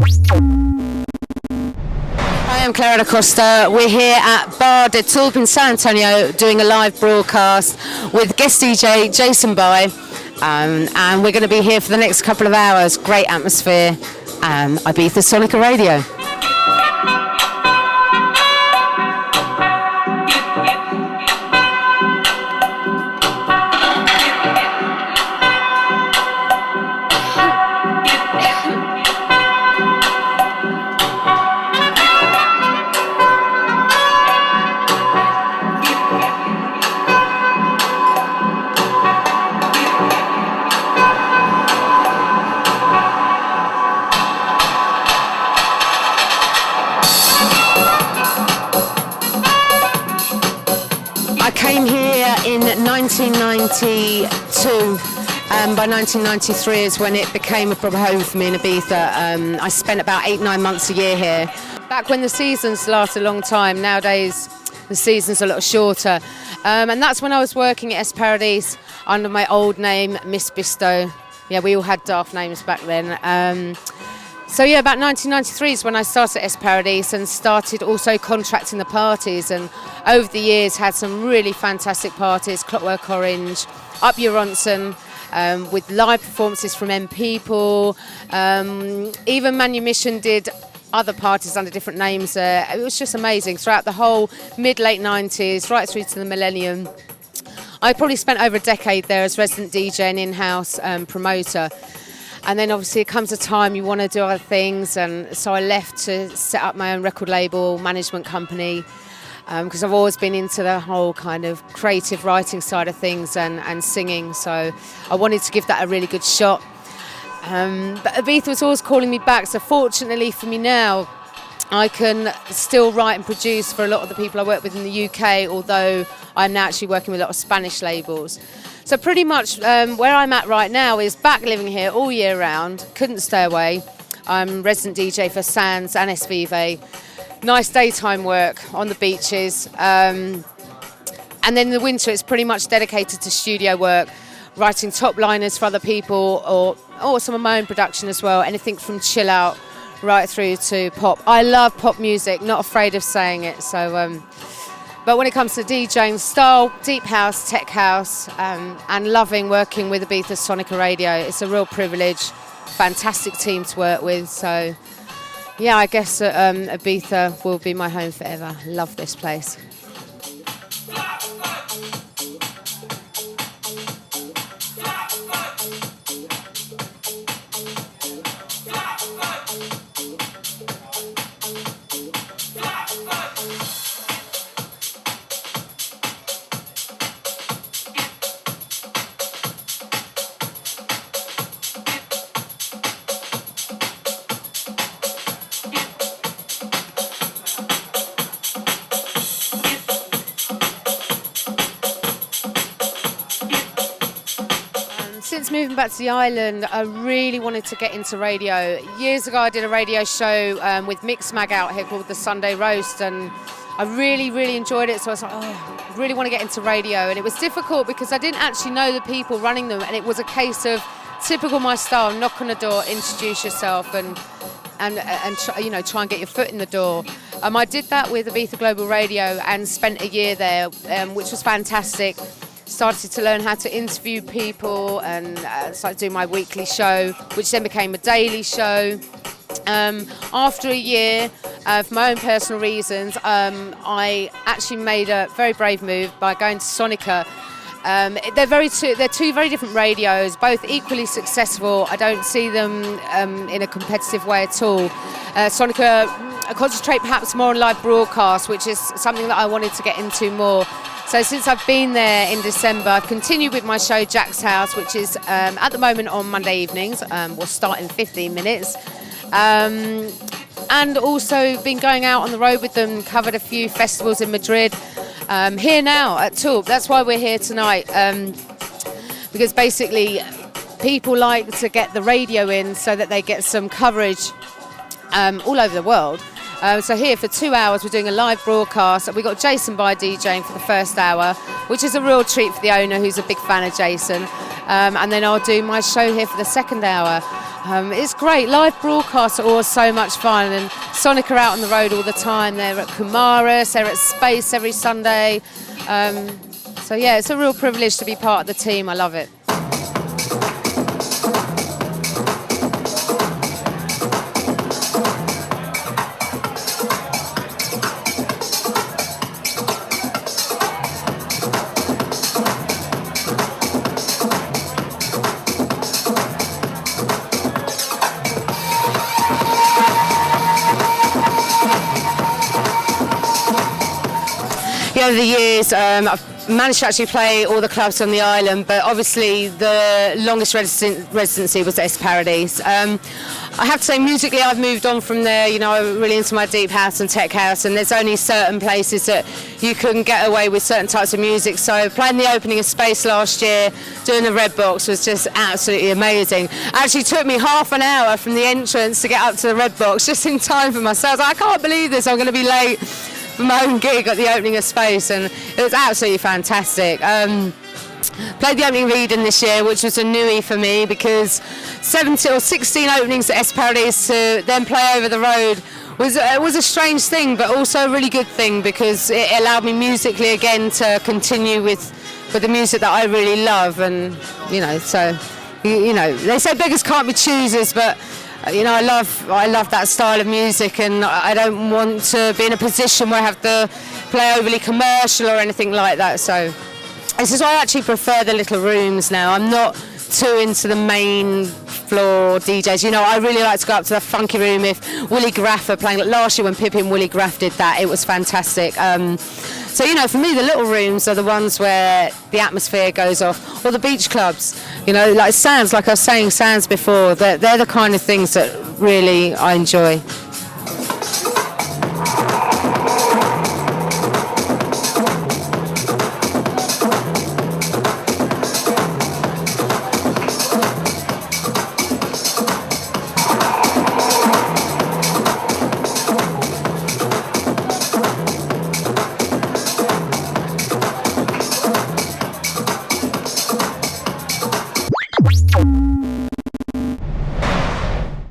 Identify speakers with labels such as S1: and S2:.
S1: Hi, I'm Clara Da Costa. We're here at Bar de Tulp in San Antonio doing a live broadcast with guest DJ Jason By, and we're going to be here for the next couple of hours. Great atmosphere. Ibiza Sonica Radio. Came here in 1992. By 1993 is when it became a proper home for me in Ibiza. I spent about 8-9 months a year here. Back when the seasons last a long time, nowadays the seasons are a lot shorter. And that's when I was working at Es Paradis under my old name, Miss Bisto. Yeah, we all had daft names back then. So yeah, about 1993 is when I started at Es Paradis and started also contracting the parties, and over the years had some really fantastic parties, Clockwork Orange, Up Your Ronson, with live performances from M People, even Manumission did other parties under different names. It was just amazing throughout the whole mid-late 90s, right through to the millennium. I probably spent over a decade there as resident DJ and in-house promoter. And then obviously it comes a time you want to do other things, and so I left to set up my own record label, management company, because I've always been into the whole kind of creative writing side of things and singing, so I wanted to give that a really good shot. But Ibiza was always calling me back, so fortunately for me now, I can still write and produce for a lot of the people I work with in the UK, although I'm now actually working with a lot of Spanish labels. So pretty much where I'm at right now is back living here all year round, couldn't stay away. I'm resident DJ for Sands and SVV. Nice daytime work on the beaches. And then in the winter it's pretty much dedicated to studio work, writing top liners for other people or some of my own production as well, anything from chill out right through to pop. I love pop music, not afraid of saying it. So. But when it comes to DJing, style, deep house, tech house, and loving working with Ibiza Sonica Radio, it's a real privilege, fantastic team to work with. So, yeah, I guess Ibiza will be my home forever. Love this place. Since moving back to the island, I really wanted to get into radio. Years ago, I did a radio show with Mix Mag out here called The Sunday Roast, and I really, really enjoyed it. So I was like, I really want to get into radio. And it was difficult because I didn't actually know the people running them, and it was a case of typical my style: knock on the door, introduce yourself, and try and get your foot in the door. I did that with Ibiza Global Radio and spent a year there, which was fantastic. Started to learn how to interview people and started doing my weekly show, which then became a daily show. After a year, for my own personal reasons, I actually made a very brave move by going to Sonica. They're two very different radios, both equally successful. I don't see them in a competitive way at all. Sonica concentrate perhaps more on live broadcast, which is something that I wanted to get into more. So since I've been there in December, I've continued with my show Jack's House, which is at the moment on Monday evenings. We'll start in 15 minutes. And also been going out on the road with them, covered a few festivals in Madrid. Here now at Tulp, that's why we're here tonight. Because basically people like to get the radio in so that they get some coverage all over the world. So here for 2 hours we're doing a live broadcast. We've got Jason By DJing for the first hour, which is a real treat for the owner who's a big fan of Jason. And then I'll do my show here for the second hour. It's great. Live broadcasts are always so much fun, and Sonic are out on the road all the time. They're at Kumaris, they're at Space every Sunday. So yeah, it's a real privilege to be part of the team. I love it. Over the years, I've managed to actually play all the clubs on the island, but obviously the longest residency was S Paradise. I have to say, musically, I've moved on from there. You know, I'm really into my deep house and tech house, and there's only certain places that you can get away with certain types of music. So playing the opening of Space last year, doing the Red Box was just absolutely amazing. Actually took me half an hour from the entrance to get up to the Red Box, just in time for myself. I can't believe this, I'm going to be late for my own gig at the opening of Space, and it was absolutely fantastic. Played the opening of Eden this year, which was a newie for me, because 17 or 16 openings at S Paradise to then play over the road was a strange thing, but also a really good thing, because it allowed me musically again to continue with the music that I really love. And you know, so you know, they say beggars can't be choosers, but you know, I love that style of music, and I don't want to be in a position where I have to play overly commercial or anything like that. So this is why I actually prefer the little rooms now. I'm not too into the main floor DJs. You know, I really like to go up to the funky room if Willie Graff are playing. Like last year when Pippi and Willie Graff did that, it was fantastic. So, you know, for me, the little rooms are the ones where the atmosphere goes off, or the beach clubs, you know, like Sands, like I was saying, Sands before, they're the kind of things that really I enjoy.